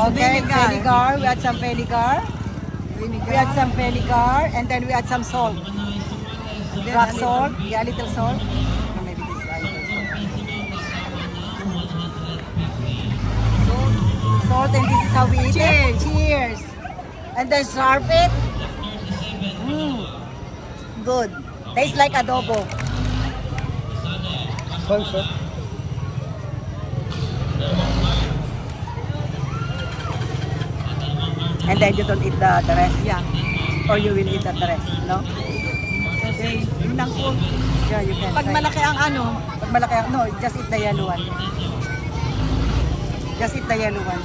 Okay, vinegar. vinegar. We add some vinegar. Vinegar. We add some vinegar, and then we add some salt. Then Rock a little- salt. Yeah, a little salt. Or maybe this I Salt, and this is how we eat it. Cheers. And then serve it. Good. Tastes like adobo. Salsa. And then you don't eat the rest. Yeah. Or you will eat the rest, no? Okay. Yun lang po. Yeah, you can. Pag try. malaki ang ano, Pag malaki, no, just eat the yellow one. Just eat the yellow one.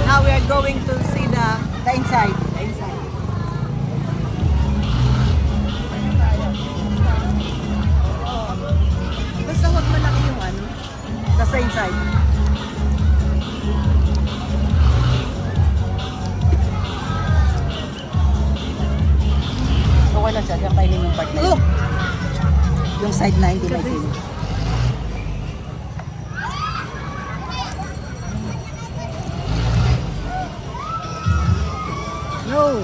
now we are going to see the The inside. inside. Basta huwag malaki yung ano. That's the inside. Okay lang siya. Yung kainin yung part na yun. Look! Yung side na hindi Look may at this. sili. No.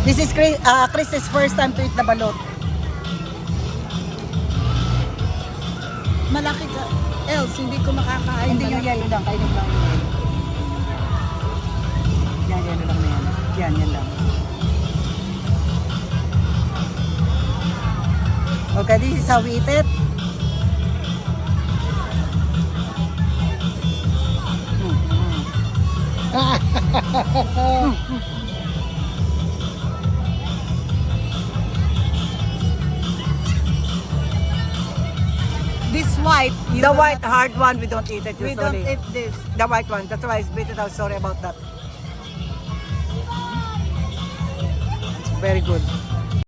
This is Chris's first time to eat the balot. Malaki ka. Else, hindi ko makakain. Hindi yung yellow lang. Kainin lang yung yellow. Yan, yellow lang na yan. Yan lang. Okay, this is how we eat it. This white. you The will white not- hard one, we don't eat it We usually. don't eat this. The white one, that's why I spit it out. Sorry about that. It's very good.